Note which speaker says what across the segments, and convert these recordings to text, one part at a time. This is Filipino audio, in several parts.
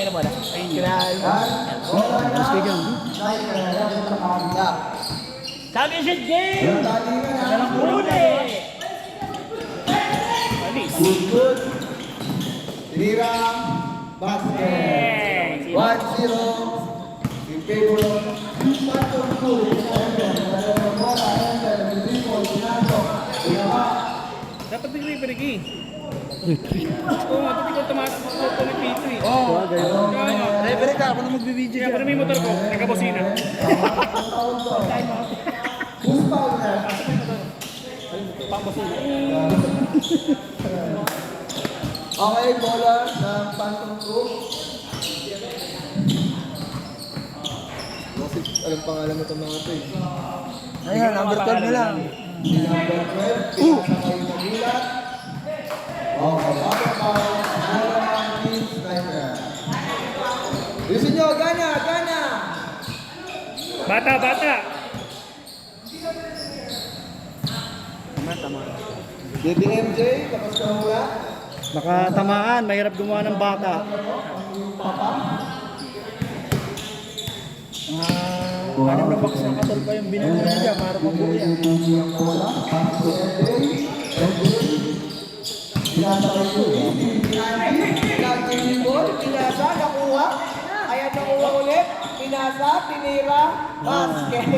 Speaker 1: na bola. Championship game! Huli!
Speaker 2: Good. Tinira. Basket. 1-0. In favor of Phantom Crew.
Speaker 3: Dapat nag-referee ki. Oo, dapat ikaw tumipito eh.
Speaker 4: Oo, gano'n.
Speaker 3: Referee ka, ako na magbibideo kaya pala may motor ko, nagkabosina.
Speaker 2: Who's foul na? Okay, bola ng Phantom Crew. Kasi alam pangalan mo itong mga ito eh.
Speaker 4: Ayan, number 12 na lang.
Speaker 2: Number 12, pinasakay na gulat. Okay, ako pa, bola ng Team Sniper. Yusin nyo, gana, gana!
Speaker 3: Bata, bata!
Speaker 2: DBMJ, tapos ka mula.
Speaker 4: Baka tamaan, mahirap gumawa ng baka. Anim na box ng katol pa yung binunod niya para mabuhay yan.
Speaker 2: Bola, pass to MJ. Pinasakay ko,
Speaker 5: Nag-dribble, pinasa, nakuha. Ayan, nakuha ulit. Pinasa, tinira, basket.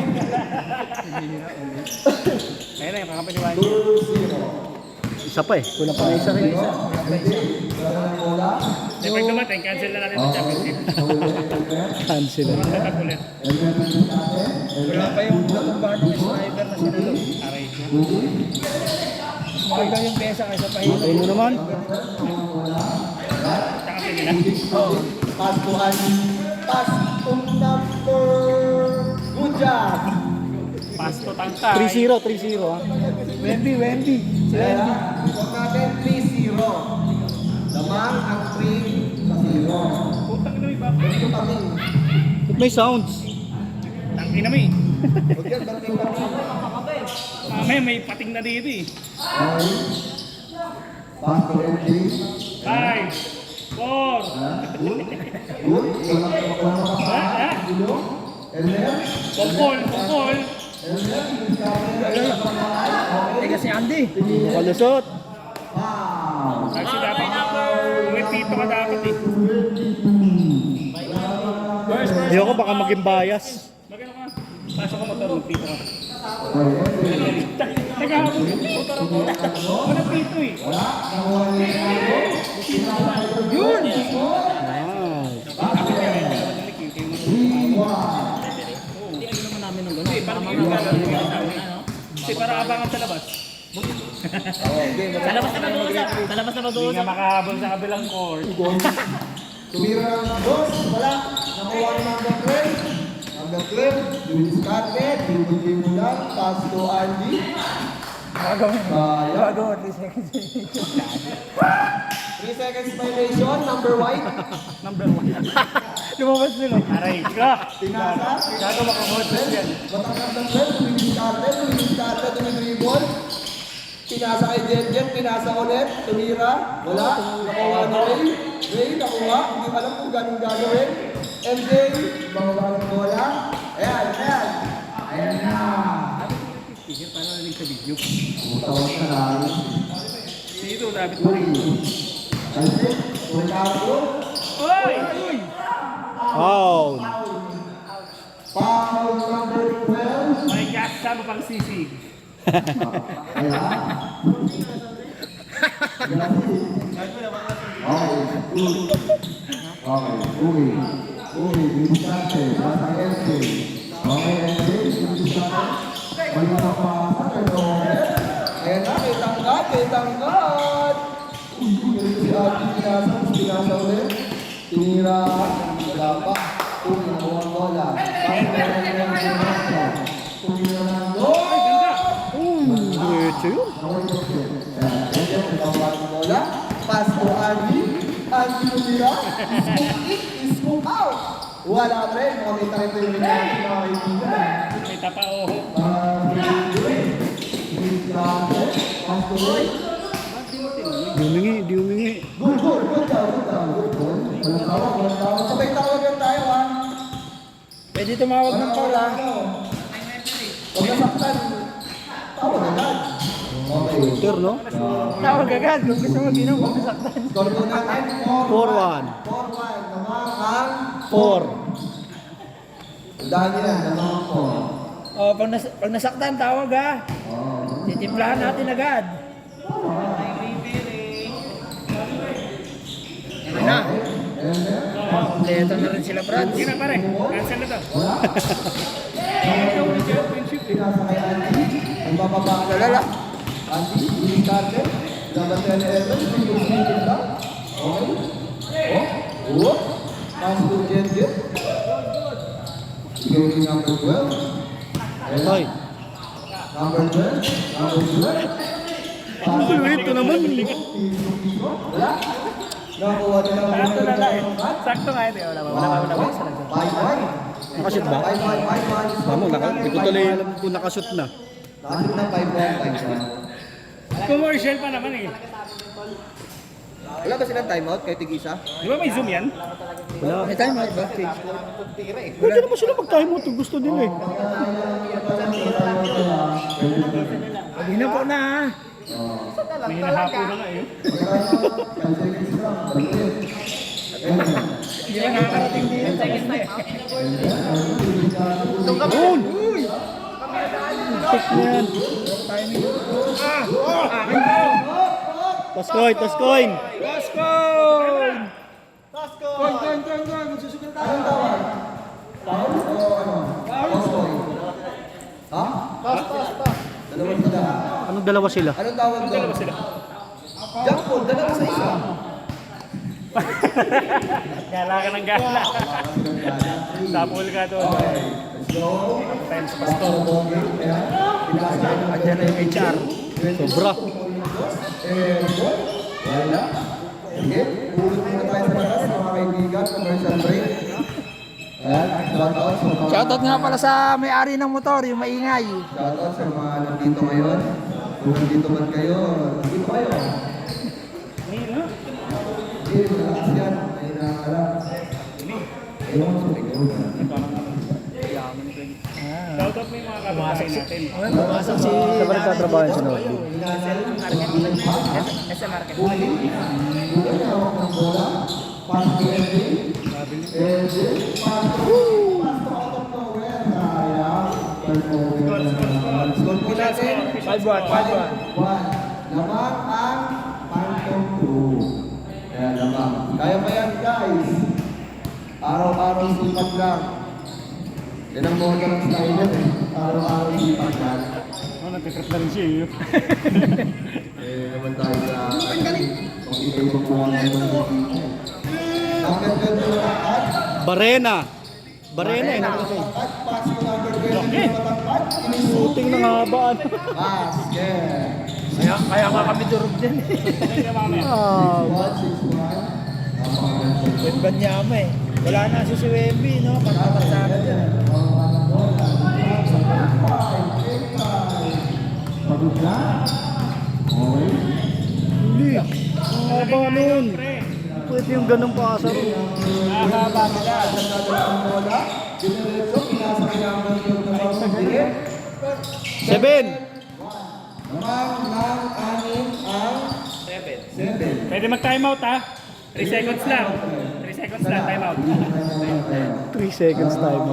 Speaker 3: Ayun na yung kakampi ni Wani.
Speaker 2: 2-0.
Speaker 4: Isa pa eh. Kulang pa na isa rin.
Speaker 3: Eh, pag dumating, cancel na natin sa championship.
Speaker 4: Cancel.
Speaker 3: Tatak ulit.
Speaker 4: Wala pa yung back ng sniper na sinalo.
Speaker 3: Aray.
Speaker 4: Maganda yung pesa kaysa pahilo. Ayun mo naman.
Speaker 3: Tsaka pinila.
Speaker 2: Pass to Andy. Pass to number. Good job.
Speaker 3: Pasto tangkay.
Speaker 4: 3-0, 3-0 ha. Wendy. Si Wendy.
Speaker 2: Huwag natin 3-0. Lamang ang 3 sa 0.
Speaker 3: Putang ina may back.
Speaker 2: Ito kami.
Speaker 4: Ba't may sounds?
Speaker 3: Tangin na may.
Speaker 2: Huwag yan, bating-bating.
Speaker 3: Mamaya may pating na dito eh.
Speaker 2: Pass to MJ.
Speaker 3: 5, 4,
Speaker 2: Good. Walang
Speaker 3: ha?
Speaker 2: And then,
Speaker 3: Pongkol.
Speaker 4: Teka si Andy. Makalusot.
Speaker 3: Kasi dapat, may pito ka dapat eh.
Speaker 4: Ayoko baka maging bias.
Speaker 3: Magano ka? Pasok ka motor, magpito ka. Naghahabol yung motor ako. Walang pito eh. Yun! Hindi, parang yun yung gagawin ko sa amin. Kasi para abangan sa labas.
Speaker 1: Sa labas na mag-uusap. Sa labas na
Speaker 3: Hindi
Speaker 1: mag-uusap.
Speaker 3: nga makahabol sa kabilang court.
Speaker 2: tumira ng dos. Wala. Nakuha ng number 12. Number 12. You discarded. Hindi mo lang. Pass to Andy.
Speaker 4: Gagawin.
Speaker 2: Sayang.
Speaker 4: Gagawin. 3 seconds.
Speaker 2: 3 seconds violation. Number white.
Speaker 3: Number 1.
Speaker 4: Lumabas nila.
Speaker 3: Aray ka!
Speaker 2: Tinasa.
Speaker 3: Gago makakotes yan.
Speaker 2: Batang number 12. Discarded. Dribble. Pinasa kay Jet. Pinasa ulit. Tumira. Wala. Nakuha ni Ray. Ray, nakuha. Hindi alam kung ganun gagawin. MJ. Bawa ng bola. Ayan. Ayan na.
Speaker 3: Paano narinig sa video?
Speaker 2: Tawag ka na.
Speaker 3: Dito, dapat mo rin.
Speaker 2: Kasi, Ricardo.
Speaker 3: Oy!
Speaker 4: Foul.
Speaker 2: Foul number 12.
Speaker 3: May gas sama pang sisig.
Speaker 2: Ayan. Okay, Bisante, bata LK. Okay, LK, Bisante. Balita pa sa kanon. Ayan na, kitangkat. Si Ate pinasa ulit. Tinira, wala pa. Nakuha ang bola. Tumira ng goal.
Speaker 4: Diretso yun.
Speaker 2: Bola, pass to Andy. Andy tumira. Scoop in, scoop out. Wala pa rin. Makita rin ito yung mga kaibigan.
Speaker 3: May tapa oho.
Speaker 2: Pass to Roy.
Speaker 4: Di humingi.
Speaker 2: Good daw. Walang tawag.
Speaker 1: Pwede tumawag ng call ah.
Speaker 2: Huwag nasaktan. Tawag agad. Okay.
Speaker 1: Sure, no? Tawag agad. Kung gusto mo ginom, huwag nasaktan.
Speaker 2: Score po natin.
Speaker 1: 4-1.
Speaker 2: 4-1. Namang ang
Speaker 1: 4.
Speaker 2: Dahil yan. Namang ang 4.
Speaker 1: Oh, pag nasaktan, tawag ah. Titimplahan natin agad. Yan na. Kompleto na rin sila, Brad.
Speaker 3: Sige na pare, cancel na to.
Speaker 2: Pinasa kay Andy. Ang bababa ka
Speaker 1: Lala.
Speaker 2: Andy, hindi karte. Dapat yan na Evan. Pinag-spin lang. Okay. Oh. Pass to Jenjen. Sige yung number 12.
Speaker 1: Hoy.
Speaker 2: Number 12. Number 12.
Speaker 1: Ito naman.
Speaker 2: Wala. Nakakuha nila ang
Speaker 3: Sakto na lang eh.
Speaker 2: number
Speaker 3: Sakto nga ito. Wala.
Speaker 2: 5-1.
Speaker 1: Nakashoot ba?
Speaker 2: 5-1.
Speaker 1: Mamo, hindi ko tuloy alam kung nakashoot na.
Speaker 2: Nakashoot na 5-1.
Speaker 3: Commercial pa naman eh.
Speaker 2: Wala ba silang timeout kay Tig-isa?
Speaker 3: Di ba may zoom yan?
Speaker 1: Wala. May time out ba? Pwede naman sila mag-time out kung gusto nila eh. Hindi na po na ha.
Speaker 3: May hinahapo na nga eh.
Speaker 1: Hindi na nakakarating din. Doon! Tik na yan. Toskoy! Toskoy! Toskoy!
Speaker 2: Anong tawag? Foul o ano? Foul. Ha? Dalawa sila.
Speaker 1: Anong dalawa sila?
Speaker 2: Anong tawag doon?
Speaker 3: Dalawa sila.
Speaker 2: Jump ball, dalawa sa isa.
Speaker 3: Gala ka ng gala. Tapol ka doon.
Speaker 2: Let's go.
Speaker 3: Time sa pastor.
Speaker 1: Andiyan na yung HR. Sobra.
Speaker 2: Wala. Sige, ulot muna tayo sa labas, mga kaibigan, commercial break. Ayan, shoutout sa mga...
Speaker 1: Shoutout nga pala sa may-ari ng motor, yung maingay.
Speaker 2: Shoutout sa mga nandito ngayon. Kung nandito man kayo, nandito kayo. Sige, malakas yan. May nakakalap. Ayun, sumigaw.
Speaker 3: Shoutout mo yung mga kapatid natin.
Speaker 1: Pumasok si... Sa ba nagtatrabaho yun sa Norby?
Speaker 2: Bukan hawak ng bola. Pass to LJ. LJ. Pass to out of nowhere. Sayang. Turnover na naman. Score po natin.
Speaker 1: 5-1.
Speaker 2: 1. Lamang ang Phantom 2. Ayan, lamang. Kaya pa yan, guys. Araw-araw sipat lang. Yan ang mga ng Skyler eh. Araw-araw sipat lang.
Speaker 3: Oh, nagtitrip na rin siya eh.
Speaker 2: Naman tayo sa... Kung ito po ang number 12 na matangkad.
Speaker 1: Barena. Barena eh.
Speaker 2: Matangkad. Pass mo number 12 na matangkad.
Speaker 1: Shooting ng habaan.
Speaker 2: Pass. Yeah.
Speaker 1: Kaya nga kami durog din.
Speaker 2: 6-1.
Speaker 1: Pwede ba niya eh. Wala na si Wemby, no? Pagkakasara dyan.
Speaker 2: Pagod na. Okay.
Speaker 1: Hindi. Ang haba nun. Pwede yung ganun paasa rin.
Speaker 3: Nakakaba nila.
Speaker 2: Ang bola. Dinerecho. Pinasa kinamang yung namang sige.
Speaker 1: 7.
Speaker 2: Namang ng anim ang 7.
Speaker 3: Pwede mag-time out ha. 3 seconds lang. 3 seconds lang, time out.
Speaker 1: 3 seconds time.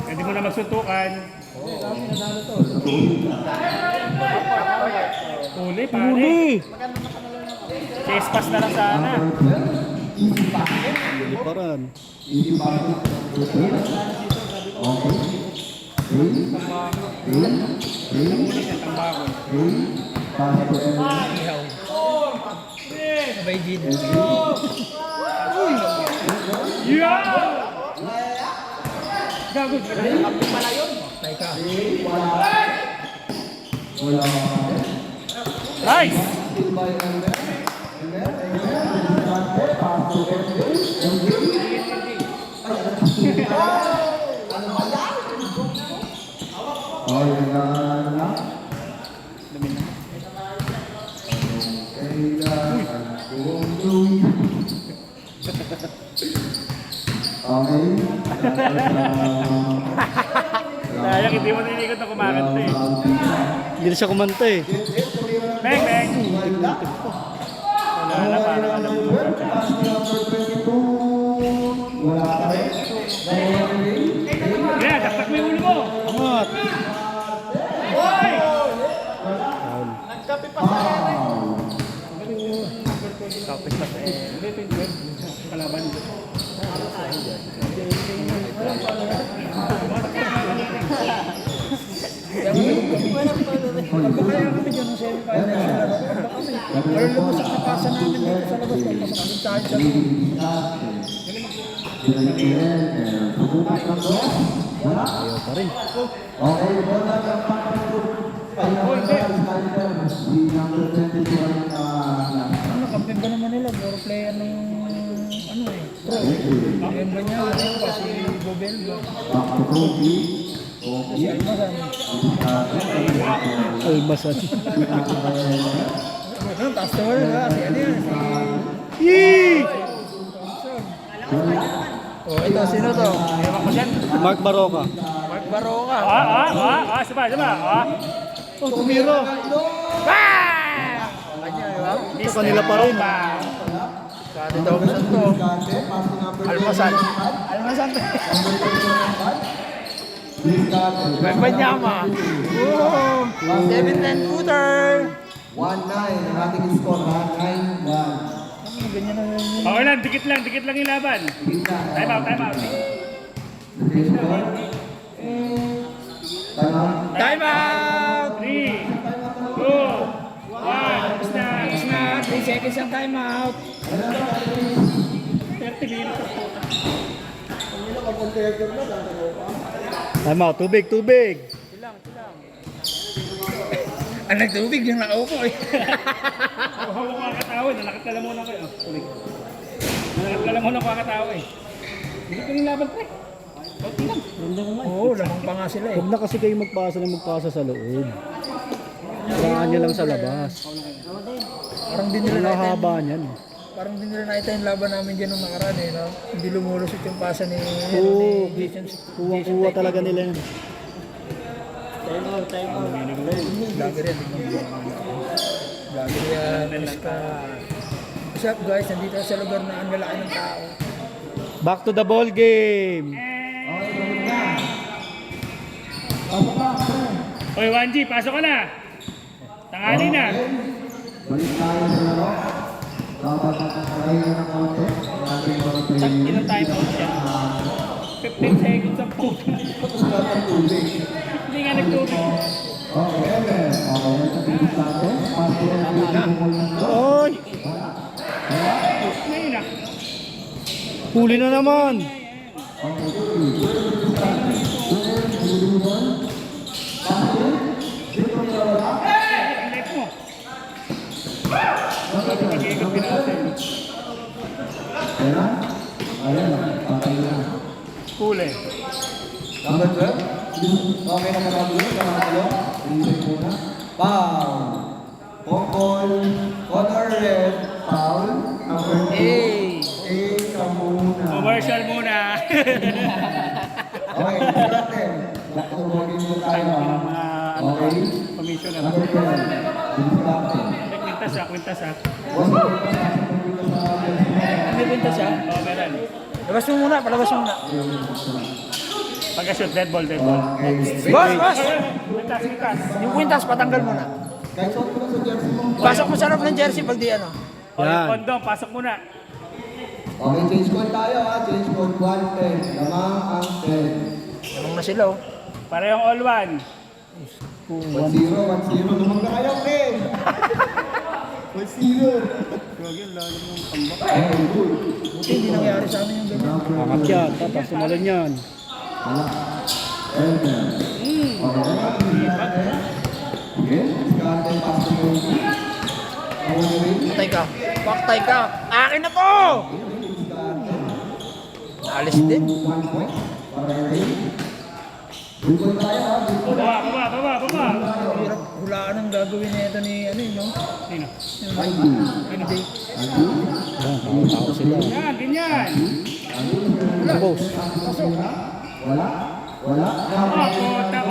Speaker 3: Pwede mo na magsuntukan. Uli, pare.
Speaker 1: Uli!
Speaker 3: Chase pass na lang sana.
Speaker 1: Uli pa rin. Sabay din.
Speaker 3: Yeah! Gago. Nice!
Speaker 2: Okay.
Speaker 3: Sayang, hindi mo nilikot na kumakanta eh.
Speaker 1: Hindi na siya kumanta eh.
Speaker 3: Beng, beng. Wala na, parang alam mo.
Speaker 2: Wala ka rin.
Speaker 3: Kaya, daktak mo yung ulo mo.
Speaker 1: Angat.
Speaker 3: Hoy!
Speaker 5: Nagkape pa sa ere.
Speaker 3: Tapos pa sa Hindi, 20. Kalaban.
Speaker 4: Kaya kami dyan ng semi-final. Pero lumasak na pasa namin dito sa labas. Papasok kami tayo sa loob.
Speaker 1: Ayaw pa rin.
Speaker 2: Okay, bola ng
Speaker 4: Ano, kampiyon ba naman nila? Puro player ng ano eh, pro. Yan ba niya? Ano pa si Bobel? Si Almasan.
Speaker 1: Almasan.
Speaker 4: Ano, taas na wala na. Si ano yan?
Speaker 1: Yee!
Speaker 4: Oh, ito, sino to?
Speaker 3: Ewan ko siyan.
Speaker 1: Mark Baroka.
Speaker 4: Mark Baroka.
Speaker 3: Sabay, sabay.
Speaker 1: Oh, tumira.
Speaker 4: Kanya, di ba?
Speaker 1: Sa kanila pa rin.
Speaker 4: Kati daw ba to? Almasan. Almasan. Banyama. Oh, 7-10 footer.
Speaker 2: 1-9 ang ating score, 9-1.
Speaker 4: Ganyan na yun.
Speaker 3: Okay lang, dikit lang yung laban. Time out.
Speaker 4: Time out!
Speaker 3: 3, 2, 1. Tapos na.
Speaker 4: Tapos na, 3 seconds ang time out.
Speaker 3: 30 minutes.
Speaker 1: Time out. Tubig, tubig.
Speaker 4: Ang nagtubig yung nakaupo eh.
Speaker 3: Hawak ko kakatawa, nalakit ka lang muna ko. Nalakit ka lang muna ko kakatawa eh. Hindi ko yung laban, pre. Kunti lang.
Speaker 4: Oo, lamang pa nga sila eh.
Speaker 1: Huwag na kasi kayo magpasa sa loob. Saan nyo lang sa labas.
Speaker 4: Parang din nila
Speaker 1: Ang
Speaker 4: nakita
Speaker 1: haba niyan.
Speaker 4: parang din nila nakita yung laban namin dyan nung nakaraan eh. No? Hindi lumulusot yung pasa ni
Speaker 1: Oo.
Speaker 4: ni Jason.
Speaker 1: Kuha talaga nila yan.
Speaker 4: Vlogger yan. Vlogger yan. Iska. What's up guys? Nandito sa lugar na ang lalaki ng tao.
Speaker 1: Back to the ball game.
Speaker 3: Oy, 1G, pasok ka na. Tangali na.
Speaker 2: Balik tayo sa laro. Dapat nakakalayo ng konti.
Speaker 3: Ilang time out siya? 15 seconds ang puto. Hindi nga nagtubig.
Speaker 2: Okay, okay. Okay, nagtapos natin. Pasok na.
Speaker 1: Oy!
Speaker 3: Ngayon na.
Speaker 1: Huli na naman.
Speaker 3: Ang left mo. Pag-iikot pinasin.
Speaker 2: Ayan. Ayan, patay na.
Speaker 3: Huli.
Speaker 2: Number 12. Okay na mga dulo. Reset muna. Foul. Pokol. Color red. Foul. Number 2.
Speaker 4: Hey!
Speaker 2: Ka muna.
Speaker 3: Commercial muna.
Speaker 2: Okay, natin. Nakatubogin mo tayo. Okay.
Speaker 3: Commission na.
Speaker 2: Number 12. Natin.
Speaker 3: Kwintas ha.
Speaker 4: May punta siya?
Speaker 3: Oo, meron.
Speaker 4: Labas mo muna, palabas mo muna.
Speaker 3: Pagka-shoot, dead ball.
Speaker 4: Boss, boss!
Speaker 3: Kwintas.
Speaker 4: Yung kwintas, patanggal mo na.
Speaker 2: Kahit suot mo na sa jersey mo.
Speaker 4: Pasok mo sa loob ng jersey pag di ano.
Speaker 3: O, yung
Speaker 1: Yan.
Speaker 3: kondom, pasok muna.
Speaker 2: Okay, change code tayo ha. Change code 110. Lamang ang 10.
Speaker 4: Anong na sila oh.
Speaker 3: Parehong all one.
Speaker 2: 1-0, 1-0. Lumang na kayo, pre. 1-0. Okay, good.
Speaker 4: Buti hindi nangyari sa amin yung ganyan.
Speaker 1: Angat yan. Tapos sumalan yan.
Speaker 2: Okay, discarded pass to Yogi.
Speaker 4: Paktay ka. Paktay ka. Akin na to! Alis din.
Speaker 2: 1 point. Para kay Good point tayo ha. Good point.
Speaker 3: Baba.
Speaker 4: Hirap hulaan ang gagawin na ito ni ano yun, no?
Speaker 3: Sino?
Speaker 2: Andy.
Speaker 4: Ano day?
Speaker 2: Andy.
Speaker 1: Yan, mga tao sila.
Speaker 3: Yan, ganyan.
Speaker 2: Andy.
Speaker 1: Boss.
Speaker 2: Wala. Wala.
Speaker 3: Oh, puta.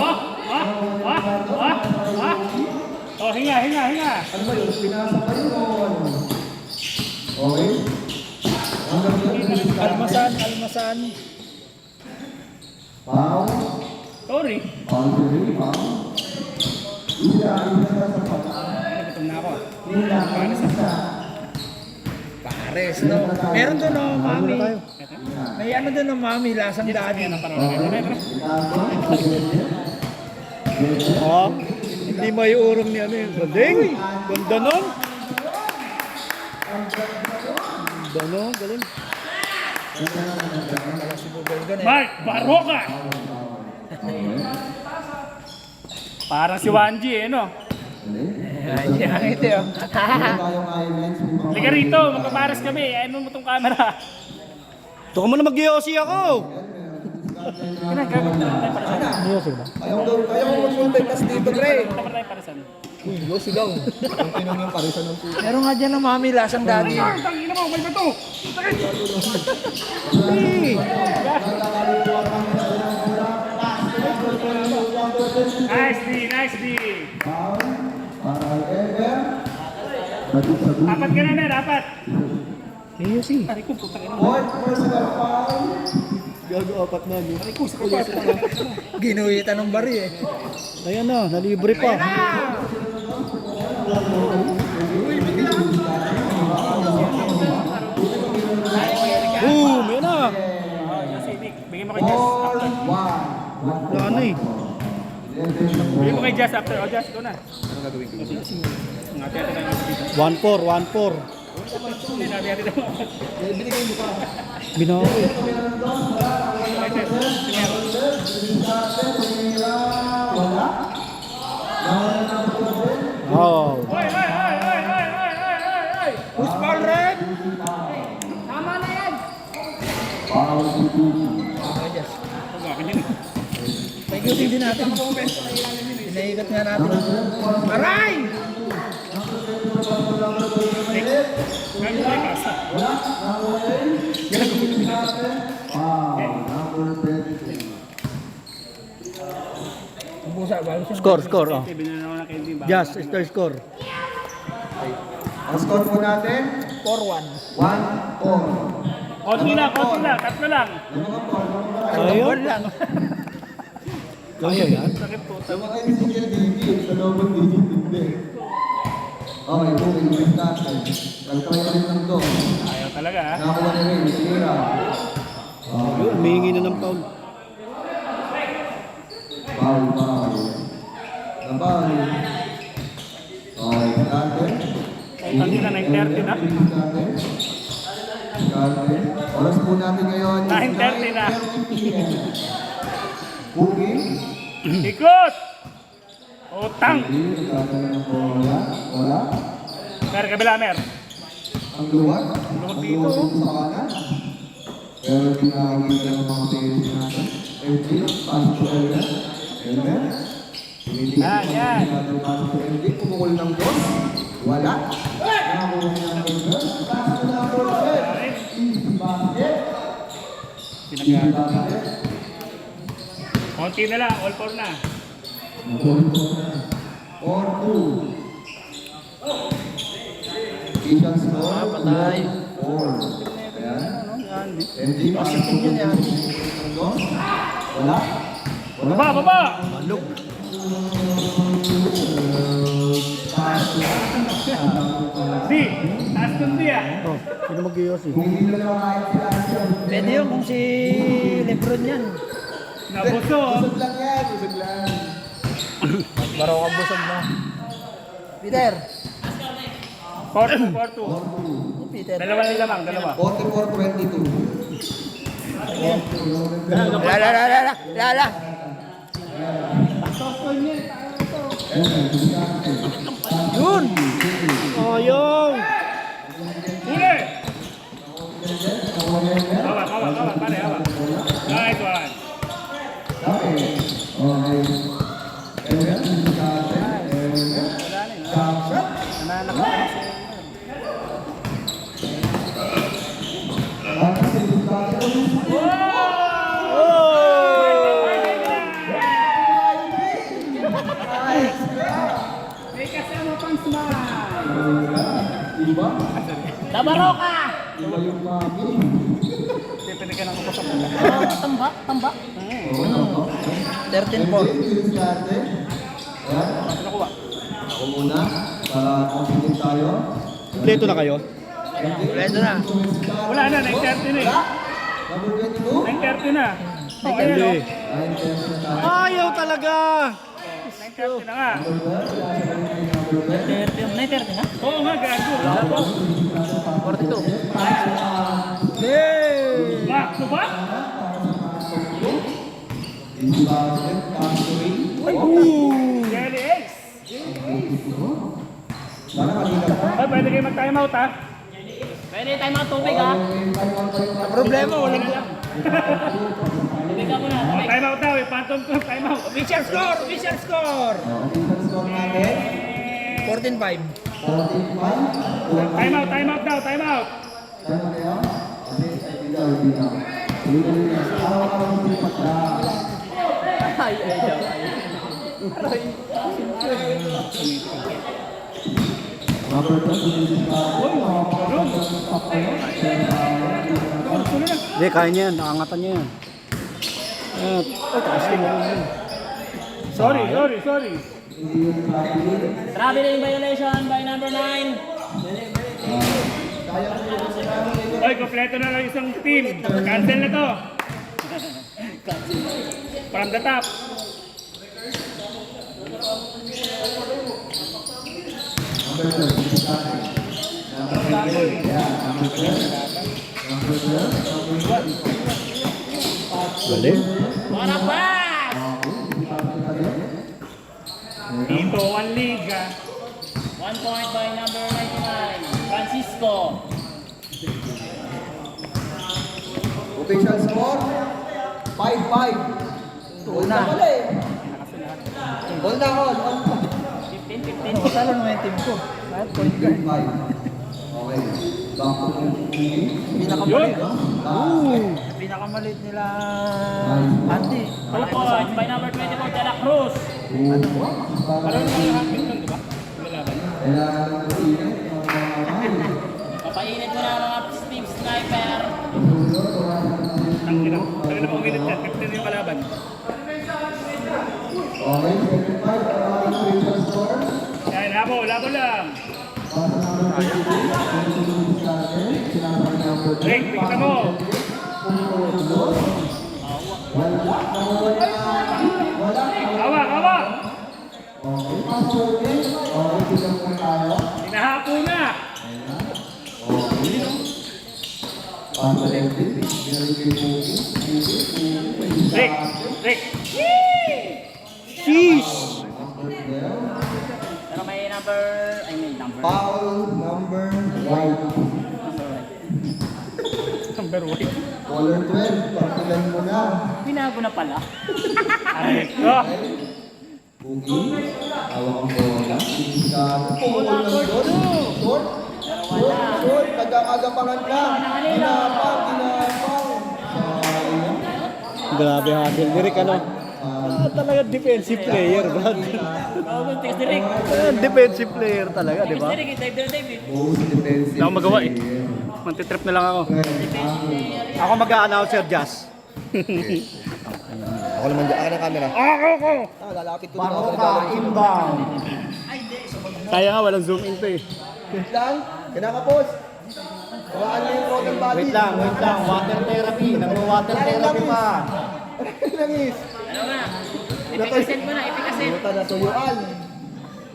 Speaker 3: Oh, hinga.
Speaker 2: Ano ba yun? Pinasa pa yun o ano? Okay. Hanggang yun.
Speaker 4: Almasan.
Speaker 2: Foul.
Speaker 3: Sorry.
Speaker 2: Foul to rin. Foul. Isa sa pata.
Speaker 3: Gutom na ako.
Speaker 4: Pares, no? Meron doon, no, mami. May ano doon, no, mami, lasang daddy.
Speaker 1: Oh, hindi may urong ni ano yun. Galing. Ganda nun. Ganda nun. Galing.
Speaker 3: Mark Baroka! Parang si Wanji eh, no?
Speaker 4: Ay, ito yun.
Speaker 2: Tayong islands.
Speaker 3: Liga rito, magpapares kami. Ayun mo itong camera.
Speaker 1: Gusto ko mo na mag-yosi ako. Yosi ba?
Speaker 2: Ayaw mag-multitas dito, pre.
Speaker 4: Yosi daw. Meron nga dyan, no, mami, lasang daddy.
Speaker 3: Tangina mo, may bato! Nice D!
Speaker 2: Para ever.
Speaker 3: Apat ka na na, dapat!
Speaker 1: Yosi.
Speaker 3: Aray ko, puta ka na.
Speaker 2: Point personal foul.
Speaker 1: Gago apat na.
Speaker 3: Aray ko, sa kapal.
Speaker 4: Ginuhitan ng bari, eh.
Speaker 1: Ayan na, nalibre pa. Boom! Yan na.
Speaker 3: Bigyan mo kay Jazz after.
Speaker 1: Wala na eh.
Speaker 3: Bigyan mo kay Jazz after. O, Jazz, ikaw na. Anong gagawin ko? Ngati natin ang dito.
Speaker 1: 1-4.
Speaker 3: Hindi nabi natin ang
Speaker 1: Binawi. Oh.
Speaker 3: Hoy!
Speaker 4: Push ball, red!
Speaker 3: Tama na yan!
Speaker 4: Paikutin din natin. Pinaikat nga natin. Aray!
Speaker 1: Score. Oh. Just, score.
Speaker 2: Ang score po natin,
Speaker 4: 4-1.
Speaker 2: 1-4.
Speaker 3: Konti lang. Tatlo lang.
Speaker 1: Ayun lang. Kaya yan.
Speaker 3: Sakit po.
Speaker 2: Sa mga single digit, sa double digit, hindi. Okay, moving with natin. Nag-try ulit ng to.
Speaker 3: Ayaw talaga ha.
Speaker 2: Nakakuha na rin, tira.
Speaker 1: Ayun, humihingi na ng foul.
Speaker 2: Foul. Nabal. Okay, natin.
Speaker 3: Tangin na, 9:30 na.
Speaker 2: Oras po natin ngayon.
Speaker 3: 9:30 na.
Speaker 2: Booking.
Speaker 3: Ikot! Utang!
Speaker 2: Wala.
Speaker 3: Mer, kabila, Mer.
Speaker 2: Ang luwag.
Speaker 3: Luwag dito.
Speaker 2: Sa kanan. Pero pinakakita ng mga players natin. MJ, pass to Elmer. Elmer.
Speaker 3: Yan.
Speaker 2: Pass to MJ. Pumukul ng dos. Wala. Nakakuha niya ng Elmer. Pass to number 10. Easy basket. Easy basket.
Speaker 3: Konti na lang, all four na.
Speaker 2: 4-2. Asian score.
Speaker 4: Patay.
Speaker 2: 4. Ayan. MJ, pass to MJ. Dos. Wala.
Speaker 3: Baba! Di! Taas kong di ah!
Speaker 1: Oh, sino mag-yosi?
Speaker 2: Hindi na nakakaya sila siya.
Speaker 4: Pwede yun kung si Lebron yan.
Speaker 3: Nabuso!
Speaker 2: Busog lang yan. Busog lang.
Speaker 4: Baro ka busog na. Peter.
Speaker 3: 4-2.
Speaker 4: Peter.
Speaker 3: Dalawa nilamang, dalawa.
Speaker 2: 44-22.
Speaker 4: Lala. Yun!
Speaker 1: Oh, yung!
Speaker 3: Huli! Hawak, pare, hawak. Nice one.
Speaker 2: Okay.
Speaker 3: Wow!
Speaker 5: Baroka!
Speaker 2: Iba yung mami.
Speaker 3: Pwede ka nang kupasok.
Speaker 5: Tambak, tambak.
Speaker 4: 13-4.
Speaker 2: Bilis natin. Ayan.
Speaker 3: Nakuha.
Speaker 2: Ako muna. Para confident tayo.
Speaker 1: Kompleto na kayo?
Speaker 4: Kompleto na.
Speaker 3: Wala na, 9:30 na eh.
Speaker 2: Number 22.
Speaker 3: 9:30 na. Oh, ayan o.
Speaker 1: Hindi. Ayaw talaga!
Speaker 3: 9:30 na nga.
Speaker 5: 9:30 na?
Speaker 3: Oo nga, gago.
Speaker 4: 42.
Speaker 1: Yay!
Speaker 3: Back to back? Jelly Ace. Ay, pwede kayo mag-time out ha?
Speaker 5: Pwede tayo mga tubig ha?
Speaker 4: Problema, walang
Speaker 5: Tubig ka muna.
Speaker 3: Time out daw eh, phantom to, time out.
Speaker 4: official score! Official score!
Speaker 2: Score natin.
Speaker 4: 14-5.
Speaker 2: 45.
Speaker 3: Time out daw, time out.
Speaker 2: Ano kayo? Kasi ay bitaw, bitaw. Araw-araw hindi pagka. Number 22.
Speaker 1: Hindi, kaya niya yan. Nakangatan niya yan. Ay, taas din.
Speaker 3: Sorry.
Speaker 5: Traveling violation by number 9.
Speaker 3: Oy, kompleto na lang isang team. Cancel na to. From the top.
Speaker 1: Galing.
Speaker 5: What a pass!
Speaker 3: Dito, one liga.
Speaker 5: 1 point by number 99, Francisco.
Speaker 2: Official score, 5-5. Goal na pala eh. Goal na all.
Speaker 5: 15.
Speaker 4: Masala naman yung team ko. Kahit point guard.
Speaker 2: 5. Okay. Back to
Speaker 4: Pinakamalit.
Speaker 3: Yun.
Speaker 4: Pinakamalit nila Andy.
Speaker 5: 2 points by number 24, De La Cruz.
Speaker 3: Parang yung hapit lang, di ba? Lumalaban.
Speaker 5: Papainit mo na mga Steve Sniper.
Speaker 3: Tangina pa umilit yan. Captain yung kalaban.
Speaker 2: Okay, 75. Official score.
Speaker 3: Yan, labo lang. Break, tingnan mo. Hawa. Hinahapo na. Break.
Speaker 1: Sheesh!
Speaker 5: Pero may number,
Speaker 2: Foul number 1.
Speaker 3: Number 1.
Speaker 2: Color 12. Pagpilan mo na.
Speaker 5: Binago na pala.
Speaker 3: Aray ko.
Speaker 2: Boogie. Awak ang bola. Pumul ng short. Short. Nag-aagapangan na. Ginapang.
Speaker 1: Grabe hustle. Direk ano? Talaga defensive player, brad.
Speaker 5: Text direct.
Speaker 1: Defensive player talaga, di ba?
Speaker 5: Direct, type.
Speaker 2: Most defensive.
Speaker 3: Wala akong magawa eh. Mantitrip na lang ako.
Speaker 1: Ako mag-a-announcer, Jazz.
Speaker 2: Ako naman dyan. Akin ang camera.
Speaker 3: Ako!
Speaker 2: Lalapit ko
Speaker 1: Baroka, inbound.
Speaker 3: Kaya nga, walang zoom in to eh.
Speaker 2: Wait lang. Kinakapos. Hawakan mo yung front ng body.
Speaker 1: Wait lang. Water therapy. Nagwa-water therapy pa.
Speaker 2: Langis.
Speaker 5: Ano nga? Ipikasin mo na, ipikasin.
Speaker 2: Puta na tuyuan.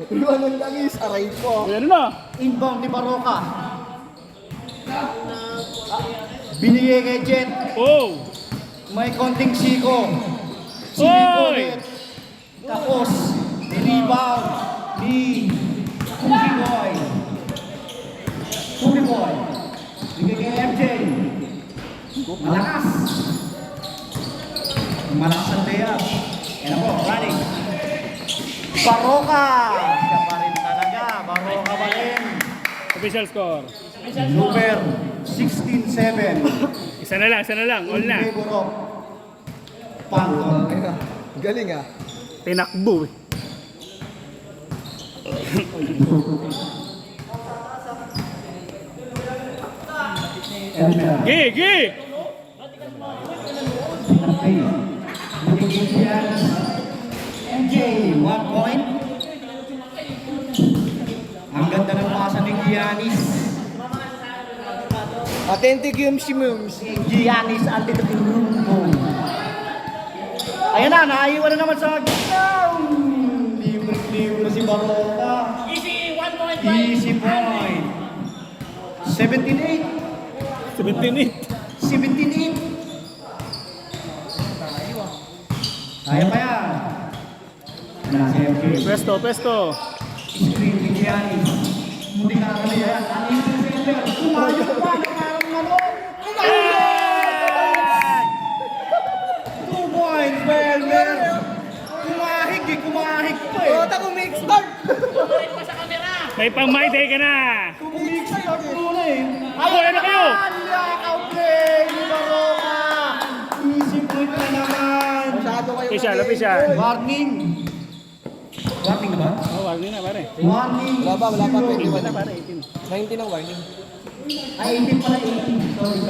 Speaker 2: Tuyuan ng langis. Aray ko.
Speaker 3: Ano na?
Speaker 1: Inbound ni Baroka. Binigay kay Jet.
Speaker 3: Oh!
Speaker 1: May konting siko.
Speaker 3: Oy!
Speaker 1: ulit. Tapos, rebound ni Cookie Boy. Bigay kay MJ. Malakas. Malakas ang layup. Yan ako, running. Baroka. Siya pa rin talaga. Baroka pa rin.
Speaker 3: Official score.
Speaker 1: Super 16-7.
Speaker 3: Isa na lang. All na.
Speaker 1: In favor of Phantom.
Speaker 2: Galing ah.
Speaker 3: Tinakbo eh. Gi!
Speaker 1: MJ, 1 point. Ang ganda ng pasa ni Giannis.
Speaker 5: Authentic yung si Mums.
Speaker 1: Giannis Antetokounmpo. Ayan na, naiwan na naman sa gitna. Libre si Baroka.
Speaker 3: Easy, 1 point.
Speaker 1: Easy point. 17-8.
Speaker 3: 17-8.
Speaker 1: 17-8. Kaya pa yan. Nasa MJ.
Speaker 3: Pesto.
Speaker 1: Screen ni Giannis. Hindi ka nakali yan. Kumayo pa. Parang ano. 2 points, Belmer. Kumahig pa eh.
Speaker 5: Tota ko make start.
Speaker 3: May pang-my-day ka na.
Speaker 1: Kumig-start muna eh.
Speaker 3: Wala na kayo.
Speaker 1: Nakaplay ni Baroka. Easy point na naman.
Speaker 5: Masyado kayo.
Speaker 3: Official.
Speaker 1: Warning. Warning na ba?
Speaker 3: Oh, wag na pare.
Speaker 1: Warning.
Speaker 5: Wala pa, 21.
Speaker 3: Na pare, 18.
Speaker 5: 19 ang warning.
Speaker 1: Ay, 18 pala, 18. Sorry.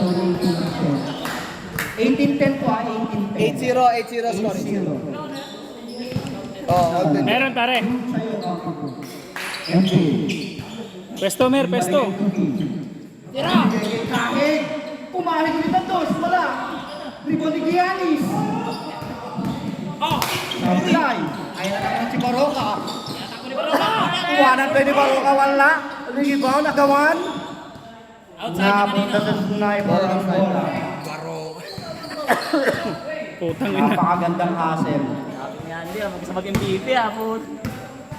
Speaker 1: 18-10 po 18-10.
Speaker 5: 8-0 score.
Speaker 1: 8-0.
Speaker 5: Oh, all good.
Speaker 3: Meron pare.
Speaker 1: MJ.
Speaker 3: Pesto.
Speaker 1: Kahit kumahig ulit ang dos, wala. Rebound ni Giannis. Sablay. Ayan na naman si Baroka. Kuwanan pa ni Baroka, wala. Rebound, agawan. Napunta sa sniper ang bola.
Speaker 3: Putang ina.
Speaker 1: Napakagandang hustle.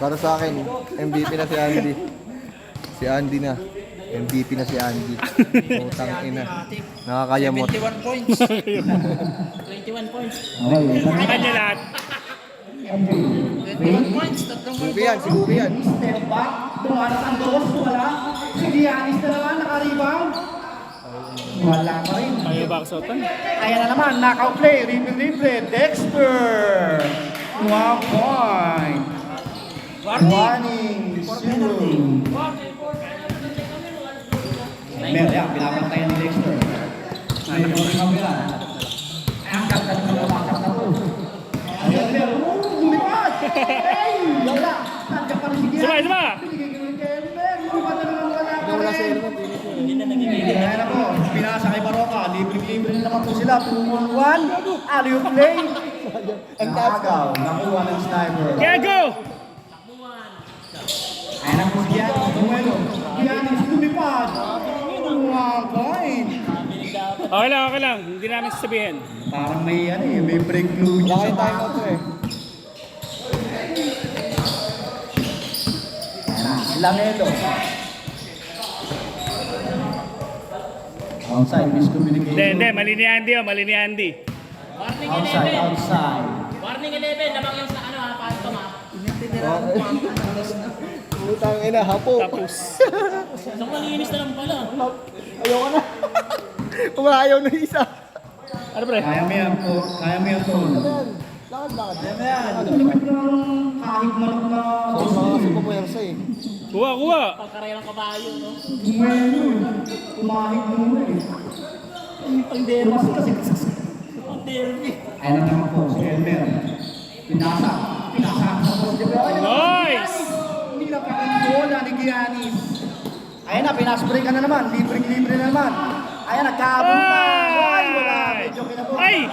Speaker 2: Para sa akin, MVP na si Andy. Si Andy na. MVP na si Andy. Utang ina. Nakakayamot.
Speaker 4: 21 points.
Speaker 1: Okay,
Speaker 3: Sa kanya lahat.
Speaker 2: Buki yan, si Buki yan.
Speaker 1: step back, dumanas ang dos, wala. Si Giannis na naman, naka-rebound. Wala pa rin.
Speaker 3: Kayo baksotan.
Speaker 1: Ayan na naman, knockout play, replay, Dexter. 1 point. Warning. 0. Meron yan, pinapantayan ni Dexter. Ayun yung kamera. Ang ganda ng wakap na to. Ayun, meron. Lumipad! Hey! Wala! Nandiyan pa rin si Giannis.
Speaker 3: Suma.
Speaker 1: Pinigigil kay Elmer. Lumipad na naman wala pa
Speaker 2: Wala si
Speaker 1: rin.
Speaker 2: Elmer.
Speaker 1: Ayan na po, pinasa kay Baroka, libre-libre na naman po sila, 2-1-1, alley-oop play. Ang tagaw, nakuha ng sniper.
Speaker 3: Kaya go!
Speaker 1: Ayan na po si Giannis, Dumelo. Giannis lumipad. 1 point.
Speaker 3: Okay lang. Hindi namin sasabihin.
Speaker 1: Parang may ano eh, may break fluid
Speaker 5: Wala
Speaker 1: sa
Speaker 5: kayong time out eh.
Speaker 1: Ayan na, Lamelo. Outside, miscommunication.
Speaker 3: Hindi. Mali ni Andy.
Speaker 1: Outside.
Speaker 6: Warning 11, lamang yung sa ano ha, phantom ha.
Speaker 2: Utang ina, hapo.
Speaker 3: Tapos.
Speaker 6: So malinis na lang pala.
Speaker 2: Ayoko na. Umayaw na isa.
Speaker 3: Ano pre?
Speaker 1: Kaya mo yan po,
Speaker 2: Lakad.
Speaker 1: Lumipad na ng kahit manok na
Speaker 2: Kasi po po yan sa eh.
Speaker 3: Kuha.
Speaker 6: Pagkarera ng kabayo, no?
Speaker 1: Dumelo eh. Kumahit muna eh.
Speaker 6: Ang derby.
Speaker 1: Kasi
Speaker 6: Ang derby.
Speaker 1: ayun na naman po, si Elmer. Pinasa sa poste.
Speaker 3: Nice!
Speaker 1: Hindi na pa ang bola ni Giannis. Ayun na, pinaspray ka na naman. Libre na naman. Ayun, nagkaabot na. Ay, wala. Medyo kinabot.
Speaker 3: Ay!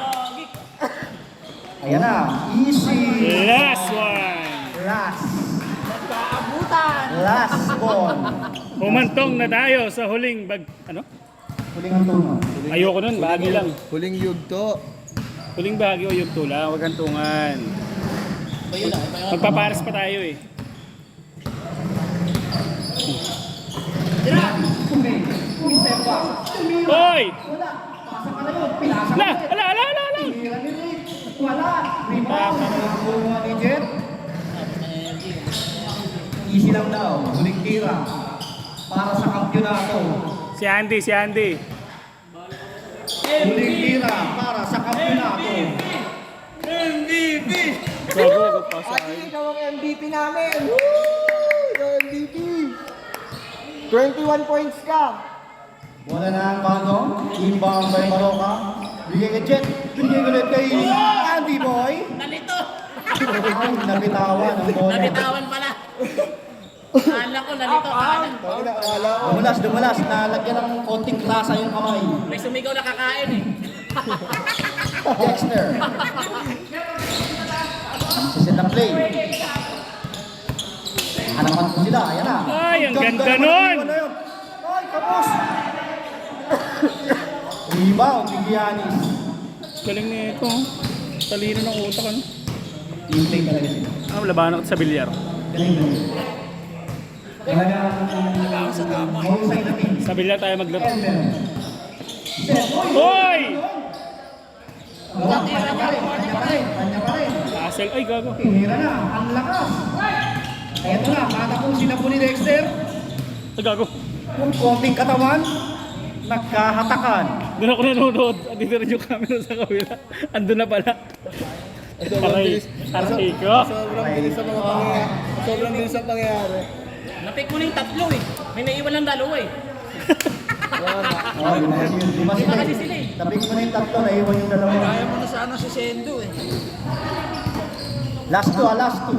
Speaker 1: Ayan na, easy.
Speaker 3: Last one.
Speaker 1: Last ball.
Speaker 3: Humantong na tayo sa huling ano?
Speaker 1: Huling ang tono.
Speaker 3: Ayoko nun, bahagi lang.
Speaker 2: Huling yugto.
Speaker 3: Huling bahagi o yung tula, huwag hantungan. Magpapares pa tayo eh.
Speaker 1: Okay. Step back.
Speaker 3: Hoy!
Speaker 1: Wala. Pasa ka na yun. Pinasa ka
Speaker 3: Ala!
Speaker 1: Tira ni Rick. Wala. Rebound. Nakuha ni Jet. Easy lang daw. Huling tira. Para sa kampyonato.
Speaker 3: Si Andy.
Speaker 1: Huling tira para sa kampyonato.
Speaker 3: Gago pa sa
Speaker 5: Adi, ikaw ang MVP namin. Woo! Ikaw ang MVP. 21 points ka.
Speaker 1: Wala na ang bagong. Inbound by Maroka. Bigay kay Jet. Bigay ulit kay Andy Boy.
Speaker 6: Nalito!
Speaker 1: Ay, nabitawan ang bola.
Speaker 6: Nabitawan pala. Kala ko, nalito.
Speaker 1: Dumulas. Nalagyan ng konting klasa yung kamay.
Speaker 6: May sumigaw na kakain eh.
Speaker 1: Dexter. Sisit ng play. Hanapan ko sila. Ayan na.
Speaker 3: Ay, ang ganda nun!
Speaker 1: Ay, kapos. Rebound ni Giannis.
Speaker 3: Galing nito. Talino ng utak, ano?
Speaker 1: Yung play talaga sila.
Speaker 3: Labanan ko sa bilyar.
Speaker 1: Galing. Talagang mahusay na team.
Speaker 3: Sa bilyar tayo maglaro.
Speaker 1: Elmer.
Speaker 3: Hoy!
Speaker 1: Kanya pa rin.
Speaker 3: Hassel. Ay, gago.
Speaker 1: Tinira na, ang lakas. Eto na, matakong sila po ni Dexter.
Speaker 3: Ay, gago.
Speaker 1: Kung konting katawan, nagkahatakan.
Speaker 3: Doon ako nanonood. Dito rin yung camera sa kabila. Andun na pala. Aray ko.
Speaker 2: Sobrang bilis sa mga pangyayari. Sobrang bilis ang pangyayari.
Speaker 6: Napik mo na yung tatlo eh. May naiwan lang dalawa eh.
Speaker 1: Oh, lima
Speaker 6: Lima
Speaker 1: sila
Speaker 6: kasi
Speaker 1: eh.
Speaker 6: sila eh.
Speaker 1: Tapik mo na yung tatlo, naiwan yung dalawa.
Speaker 4: Kaya mo na sana si Sendo eh.
Speaker 1: Last two.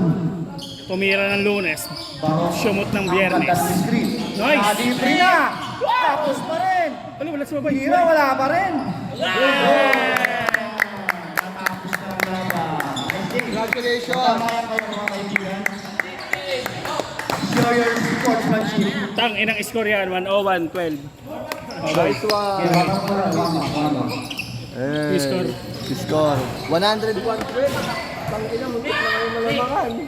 Speaker 3: Tumira ng Lunes.
Speaker 1: Baros.
Speaker 3: Sumot ng
Speaker 1: Ang
Speaker 3: Biyernes.
Speaker 1: ganda ng screen.
Speaker 3: Nice.
Speaker 1: Libre na. Tapos pa rin.
Speaker 3: Ano, wala sumabay.
Speaker 1: Hira, wala pa rin. Natapos na ang laban.
Speaker 2: Congratulations!
Speaker 1: Tamayan kayo mga kaibigan. Show your sportsmanship.
Speaker 3: Tang, inang score yan. 101-12.
Speaker 2: Nice one!
Speaker 1: Wama.
Speaker 3: Score.
Speaker 2: Score. 101 trade.